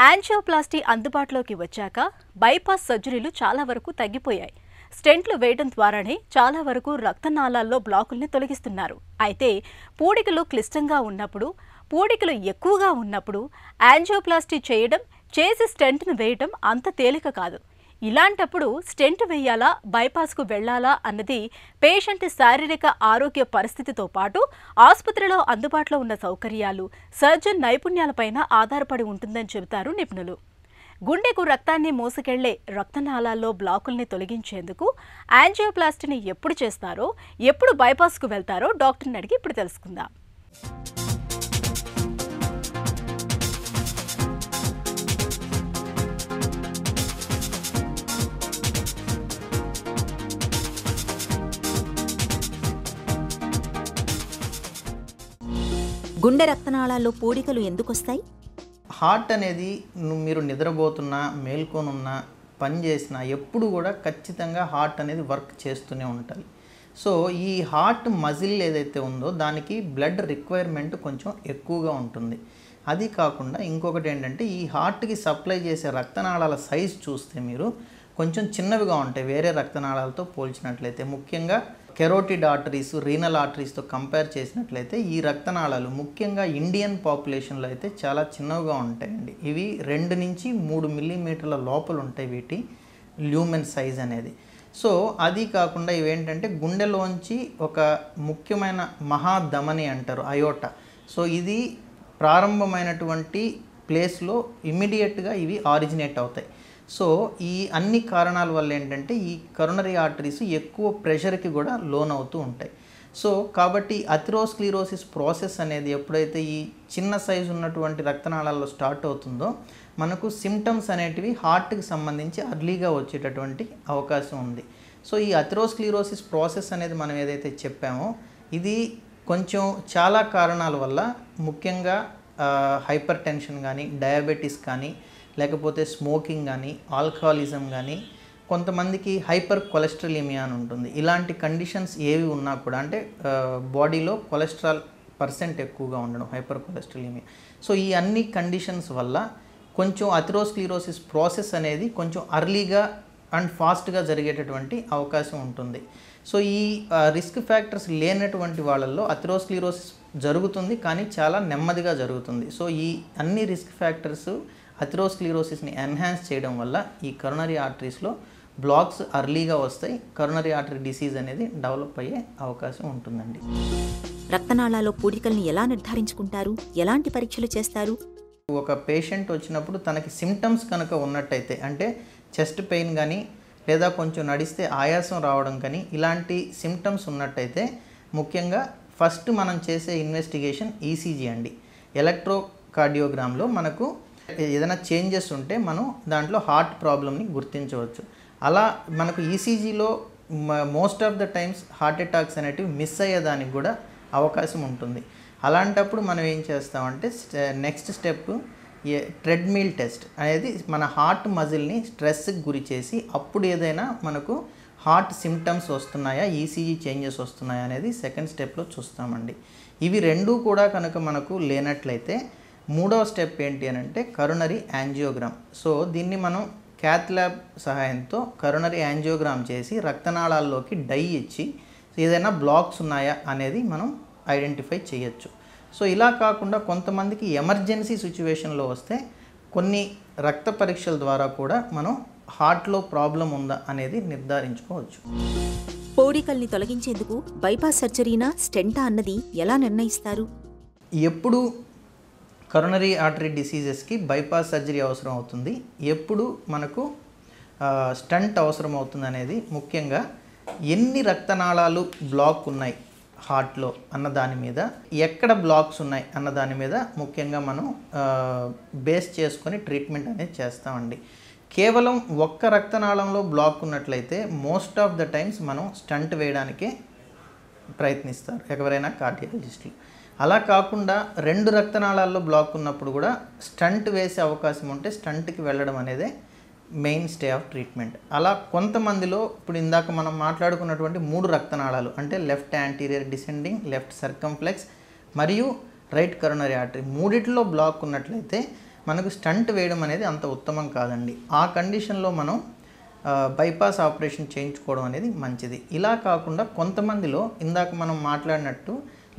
Angioplasty అందుబాటులోకి వచ్చాక bypass సర్జరీలు చాలా వరకు తగ్గిపోయాయి. స్టెంట్లు వేయడం ద్వారానే చాలా వరకు రక్తనాళాల్లో బ్లాకుల్ని తొలగిస్తున్నారు. అయితే పూడికలు క్లిష్టంగా ఉన్నప్పుడు, పూడికలు ఎక్కువగా ఉన్నప్పుడు యాంజియోప్లాస్టీ చేయడం, చేసి స్టెంట్ను వేయడం అంత తేలిక కాదు. ఇలాంటప్పుడు స్టెంట్ వేయాలా, బైపాస్కు వెళ్లాలా అన్నది పేషెంట్ శారీరక ఆరోగ్య పరిస్థితితో పాటు ఆసుపత్రిలో అందుబాటులో ఉన్న సౌకర్యాలు, సర్జన్ నైపుణ్యాలపైన ఆధారపడి ఉంటుందని చెబుతారు నిపుణులు. గుండెకు రక్తాన్ని మోసుకెళ్లే రక్తనాళాల్లో బ్లాకుల్ని తొలగించేందుకు యాంజియోప్లాస్టీని ఎప్పుడు చేస్తారో, ఎప్పుడు బైపాస్కు వెళ్తారో డాక్టర్ని అడిగి ఇప్పుడు తెలుసుకుందాం. గుండె రక్తనాళాల్లో పూడికలు ఎందుకొస్తాయి? హార్ట్ అనేది మీరు నిద్రపోతున్నా, మేల్కొనున్నా, పని చేసినా ఎప్పుడు కూడా ఖచ్చితంగా హార్ట్ అనేది వర్క్ చేస్తూనే ఉంటుంది. సో ఈ హార్ట్ మజిల్ ఏదైతే ఉందో దానికి బ్లడ్ రిక్వైర్మెంట్ కొంచెం ఎక్కువగా ఉంటుంది. అది కాకుండా ఇంకొకటి ఏంటంటే, ఈ హార్ట్కి సప్లై చేసే రక్తనాళాల సైజ్ చూస్తే మీరు కొంచెం చిన్నవిగా ఉంటాయి వేరే రక్తనాళాలతో పోల్చినట్లయితే. ముఖ్యంగా కెరోటిడ్ ఆర్టరీస్, రీనల్ ఆర్టరీస్తో కంపేర్ చేసినట్లయితే ఈ రక్తనాళాలు ముఖ్యంగా ఇండియన్ పాపులేషన్లో అయితే చాలా చిన్నవిగా ఉంటాయండి. ఇవి 2 నుంచి 3 మిల్లీమీటర్ల లోపల ఉంటాయి వీటి ల్యూమెన్ సైజ్ అనేది. సో అది కాకుండా ఇవేంటంటే గుండెలోంచి ఒక ముఖ్యమైన మహాధమని అంటారు, అయోటా. సో ఇది ప్రారంభమైనటువంటి ప్లేస్లో ఇమ్మీడియట్గా ఇవి ఆరిజినేట్ అవుతాయి. సో ఈ అన్ని కారణాల వల్ల ఏంటంటే ఈ కరోనరీ ఆర్టరీస్ ఎక్కువ ప్రెషర్కి కూడా లోన్ అవుతూ ఉంటాయి. సో కాబట్టి అథెరోస్క్లెరోసిస్ ప్రాసెస్ అనేది ఎప్పుడైతే ఈ చిన్న సైజు ఉన్నటువంటి రక్తనాళాల్లో స్టార్ట్ అవుతుందో మనకు సిమ్టమ్స్ అనేటివి హార్ట్కి సంబంధించి అర్లీగా వచ్చేటటువంటి అవకాశం ఉంది. సో ఈ అథెరోస్క్లెరోసిస్ ప్రాసెస్ అనేది మనం ఏదైతే చెప్పామో ఇది కొంచెం చాలా కారణాల వల్ల, ముఖ్యంగా హైపర్ టెన్షన్ కానీ, డయాబెటీస్ కానీ, లేకపోతే స్మోకింగ్ కానీ, ఆల్కహాలిజం కానీ, కొంతమందికి హైపర్ కొలెస్ట్రాలిమియా అని ఉంటుంది. ఇలాంటి కండిషన్స్ ఏవి ఉన్నా కూడా, అంటే బాడీలో కొలెస్ట్రాల్ పర్సెంట్ ఎక్కువగా ఉండడం, హైపర్ కొలెస్ట్రాలిమియా. సో ఈ అన్ని కండిషన్స్ వల్ల కొంచెం అథెరోస్క్లెరోసిస్ ప్రాసెస్ అనేది కొంచెం అర్లీగా అండ్ ఫాస్ట్గా జరిగేటటువంటి అవకాశం ఉంటుంది. సో ఈ రిస్క్ ఫ్యాక్టర్స్ లేనటువంటి వాళ్ళల్లో అథెరోస్క్లెరోసిస్ జరుగుతుంది, కానీ చాలా నెమ్మదిగా జరుగుతుంది. సో ఈ అన్ని రిస్క్ ఫ్యాక్టర్స్ అథెరోస్క్లెరోసిస్ని ఎన్హాన్స్ చేయడం వల్ల ఈ కరోనరీ ఆర్టరీస్లో బ్లాక్స్ అర్లీగా వస్తాయి. కరోనరీ ఆర్టరీ డిసీజ్ అనేది డెవలప్ అయ్యే అవకాశం ఉంటుందండి. రక్తనాళాల్లో పూడికల్ని ఎలా నిర్ధారించుకుంటారు? ఎలాంటి పరీక్షలు చేస్తారు? ఒక పేషెంట్ వచ్చినప్పుడు తనకి సిమ్టమ్స్ కనుక ఉన్నట్టయితే, అంటే చెస్ట్ పెయిన్ కానీ, లేదా కొంచెం నడిస్తే ఆయాసం రావడం కానీ, ఇలాంటి సిమ్టమ్స్ ఉన్నట్టయితే ముఖ్యంగా ఫస్ట్ మనం చేసే ఇన్వెస్టిగేషన్ ఈసీజీ అండి. ఎలక్ట్రోకార్డియోగ్రామ్లో మనకు ఏదైనా చేంజెస్ ఉంటే మనం దాంట్లో హార్ట్ ప్రాబ్లమ్ని గుర్తించవచ్చు. అలా మనకు ఈసీజీలో most of the times heart attacks అనేటివి మిస్ అయ్యేదానికి కూడా అవకాశం ఉంటుంది. అలాంటప్పుడు మనం ఏం చేస్తామంటే నెక్స్ట్ స్టెప్ ట్రెడ్మిల్ టెస్ట్ అనేది మన హార్ట్ మజిల్ని స్ట్రెస్కి గురి చేసి అప్పుడు ఏదైనా మనకు హార్ట్ సిమ్టమ్స్ వస్తున్నాయా, ఈసీజీ చేంజెస్ వస్తున్నాయా అనేది సెకండ్ స్టెప్లో చూస్తామండి. ఇవి రెండూ కూడా కనుక మనకు లేనట్లయితే మూడవ స్టెప్ ఏంటి అని అంటే కరోనరీ యాంజియోగ్రామ్. సో దీన్ని మనం క్యాత్ ల్యాబ్ సహాయంతో కరోనరీ యాంజియోగ్రామ్ చేసి రక్తనాళాల్లోకి డై ఇచ్చి ఏదైనా బ్లాక్స్ ఉన్నాయా అనేది మనం ఐడెంటిఫై చేయొచ్చు. సో ఇలా కాకుండా కొంతమందికి ఎమర్జెన్సీ సిచ్యువేషన్లో వస్తే కొన్ని రక్త పరీక్షల ద్వారా కూడా మనం హార్ట్లో ప్రాబ్లం ఉందా అనేది నిర్ధారించుకోవచ్చు. పూడికల్ని తొలగించేందుకు బైపాస్ సర్జరీనా, స్టెంటా అన్నది ఎలా నిర్ణయిస్తారు? ఎప్పుడు కరోనరీ ఆర్టరీ డిసీజెస్కి బైపాస్ సర్జరీ అవసరం అవుతుంది, ఎప్పుడు మనకు స్టంట్ అవసరం అవుతుంది అనేది ముఖ్యంగా ఎన్ని రక్తనాళాలు బ్లాక్ ఉన్నాయి హార్ట్లో అన్న దాని మీద, ఎక్కడ బ్లాక్స్ ఉన్నాయి అన్న దాని మీద ముఖ్యంగా మనం బేస్ చేసుకొని ట్రీట్మెంట్ అనేది చేస్తామండి. కేవలం ఒక్క రక్తనాళంలో బ్లాక్ ఉన్నట్లయితే మోస్ట్ ఆఫ్ ద టైమ్స్ మనం స్టంట్ వేయడానికే ప్రయత్నిస్తారు ఎవరైనా కార్డియాలజిస్టులు. అలా కాకుండా 2 రక్తనాళాల్లో బ్లాక్ ఉన్నప్పుడు కూడా స్టంట్ వేసే అవకాశం ఉంటే స్టంట్కి వెళ్ళడం అనేదే మెయిన్ స్టే ఆఫ్ ట్రీట్మెంట్. అలా కొంతమందిలో ఇప్పుడు ఇందాక మనం మాట్లాడుకున్నటువంటి 3 రక్తనాళాలు అంటే left anterior descending, left circumflex మరియు రైట్ కరోనరీ ఆర్టరీ, మూడిట్లో బ్లాక్ ఉన్నట్లయితే మనకు స్టంట్ వేయడం అనేది అంత ఉత్తమం కాదండి. ఆ కండిషన్లో మనం బైపాస్ ఆపరేషన్ చేయించుకోవడం అనేది మంచిది. ఇలా కాకుండా కొంతమందిలో ఇందాక మనం మాట్లాడినట్టు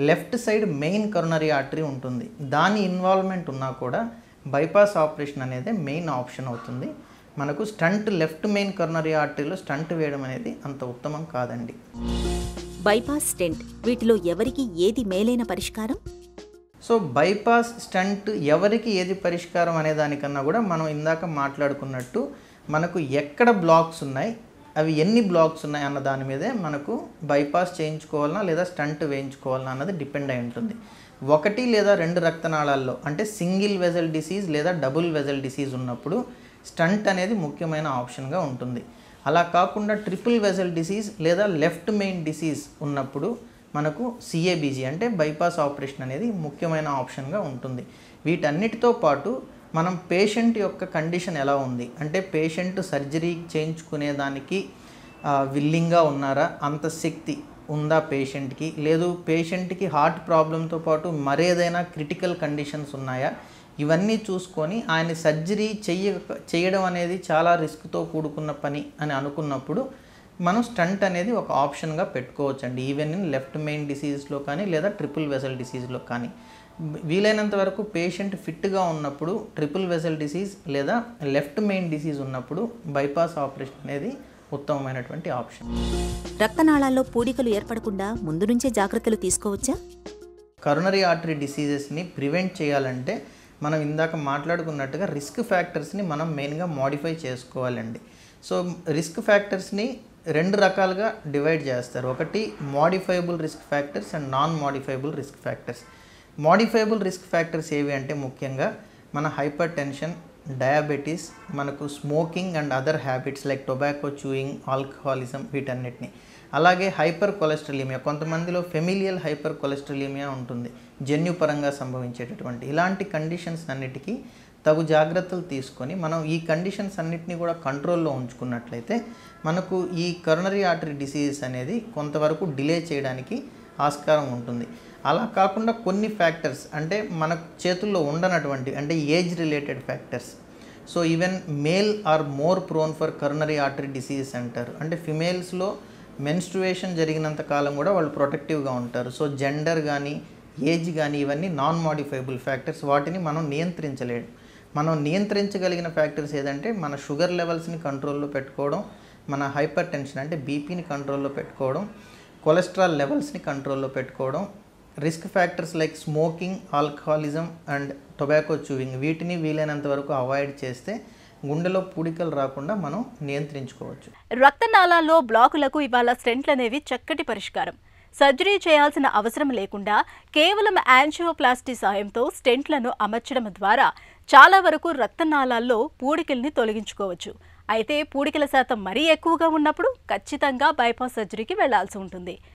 left side main coronary artery ఉంటుంది. దాని ఇన్వాల్వ్మెంట్ ఉన్నా కూడా బైపాస్ ఆపరేషన్ అనేది మెయిన్ ఆప్షన్ అవుతుంది. మనకు స్టంట్ లెఫ్ట్ మెయిన్ కరోనరీ ఆర్టరీలో స్టంట్ వేయడం అనేది అంత ఉత్తమం కాదండి. బైపాస్ స్టెంట్ వీటిలో ఎవరికి ఏది మేలైన పరిష్కారం? సో బైపాస్ స్టంట్ ఎవరికి ఏది పరిష్కారం అనే దానికన్నా కూడా మనం ఇందాక మాట్లాడుకున్నట్టు మనకు ఎక్కడ బ్లాక్స్ ఉన్నాయి, అవి ఎన్ని బ్లాక్స్ ఉన్నాయి అన్న దాని మీదే మనకు బైపాస్ చేయించుకోవాలన్నా లేదా స్టంట్ వేయించుకోవాలన్నా అన్నది డిపెండ్ అయి ఉంటుంది. 1 లేదా 2 రక్తనాళాల్లో అంటే సింగిల్ వెజల్ డిసీజ్ లేదా డబుల్ వెజల్ డిసీజ్ ఉన్నప్పుడు స్టంట్ అనేది ముఖ్యమైన ఆప్షన్గా ఉంటుంది. అలా కాకుండా ట్రిపుల్ వెజల్ డిసీజ్ లేదా లెఫ్ట్ మెయిన్ డిసీజ్ ఉన్నప్పుడు మనకు సిఏబీజీ అంటే బైపాస్ ఆపరేషన్ అనేది ముఖ్యమైన ఆప్షన్గా ఉంటుంది. వీటన్నిటితో పాటు మనం పేషెంట్ యొక్క కండిషన్ ఎలా ఉంది అంటే పేషెంట్ సర్జరీ చేయించుకునేదానికి విల్లింగ్గా ఉన్నారా, అంత శక్తి ఉందా పేషెంట్కి, లేదు పేషెంట్కి హార్ట్ ప్రాబ్లంతో పాటు మరేదైనా క్రిటికల్ కండిషన్స్ ఉన్నాయా, ఇవన్నీ చూసుకొని ఆయన సర్జరీ చేయడం అనేది చాలా రిస్క్తో కూడుకున్న పని అని అనుకున్నప్పుడు మనం స్టంట్ అనేది ఒక ఆప్షన్గా పెట్టుకోవచ్చండి. ఈవెన్ ఇన్ లెఫ్ట్ మెయిన్ డిసీజ్లో కానీ లేదా ట్రిపుల్ వెజల్ డిసీజ్లో కానీ. వీలైనంత వరకు పేషెంట్ ఫిట్గా ఉన్నప్పుడు ట్రిపుల్ వెజల్ డిసీజ్ లేదా లెఫ్ట్ మెయిన్ డిసీజ్ ఉన్నప్పుడు బైపాస్ ఆపరేషన్ అనేది ఉత్తమమైనటువంటి ఆప్షన్. రక్తనాళాల్లో పూడికలు ఏర్పడకుండా ముందు నుంచే జాగ్రత్తలు తీసుకోవచ్చా? కరోనరీ ఆర్టరీ డిసీజెస్ని ప్రివెంట్ చేయాలంటే మనం ఇందాక మాట్లాడుకున్నట్టుగా రిస్క్ ఫ్యాక్టర్స్ని మనం మెయిన్గా మోడిఫై చేసుకోవాలండి. సో రిస్క్ ఫ్యాక్టర్స్ని 2 రకాలుగా డివైడ్ చేస్తారు. ఒకటి modifiable risk factors and non modifiable risk factors. Modifiable risk factors ఏవి అంటే ముఖ్యంగా మన హైపర్ టెన్షన్, డయాబెటీస్, మనకు smoking and other habits like tobacco chewing, alcoholism, వీటన్నిటిని. అలాగే హైపర్ కొలెస్ట్రాలీమియా, కొంతమందిలో ఫెమిలియల్ హైపర్ కొలెస్ట్రాలీమియా ఉంటుంది, జన్యుపరంగా సంభవించేటటువంటి. ఇలాంటి కండిషన్స్ అన్నిటికీ తగు జాగ్రత్తలు తీసుకొని మనం ఈ కండిషన్స్ అన్నిటినీ కూడా కంట్రోల్లో ఉంచుకున్నట్లయితే మనకు ఈ కరోనరీ ఆర్టరీ డిసీజెస్ అనేది కొంతవరకు డిలే చేయడానికి ఆస్కారం ఉంటుంది. అలా కాకుండా కొన్ని ఫ్యాక్టర్స్ అంటే మన చేతుల్లో ఉండనటువంటి అంటే age related factors. So even male or more prone for coronary artery diseases అంటారు. అంటే ఫిమేల్స్లో మెన్స్ట్రుయేషన్ జరిగినంత కాలం కూడా వాళ్ళు ప్రొటెక్టివ్గా ఉంటారు. సో జెండర్ కానీ ఏజ్ కానీ ఇవన్నీ నాన్ మోడిఫైబుల్ ఫ్యాక్టర్స్, వాటిని మనం నియంత్రించలేము. మనం నియంత్రించగలిగిన ఫ్యాక్టర్స్ ఏదంటే మన షుగర్ లెవెల్స్ని కంట్రోల్లో పెట్టుకోవడం, మన హైపర్ టెన్షన్ అంటే బీపీని కంట్రోల్లో పెట్టుకోవడం, కొలెస్ట్రాల్ లెవెల్స్ని కంట్రోల్లో పెట్టుకోవడం, risk factors like smoking, alcoholism and tobacco chewing వీటిని వీలైనంత వరకు అవాయిడ్ చేస్తే గుండెలో పూడికలు రాకుండా మనం నియంత్రించుకోవచ్చు. రక్తనాళాల్లో బ్లాకులకు ఇవాళ స్టెంట్లు అనేవి చక్కటి పరిష్కారం. సర్జరీ చేయాల్సిన అవసరం లేకుండా కేవలం యాంజియోప్లాస్టీ సాయంతో స్టెంట్లను అమర్చడం ద్వారా చాలా వరకు రక్తనాళాల్లో పూడికల్ని తొలగించుకోవచ్చు. అయితే పూడికల శాతం మరీ ఎక్కువగా ఉన్నప్పుడు ఖచ్చితంగా బైపాస్ సర్జరీకి వెళ్లాల్సి ఉంటుంది.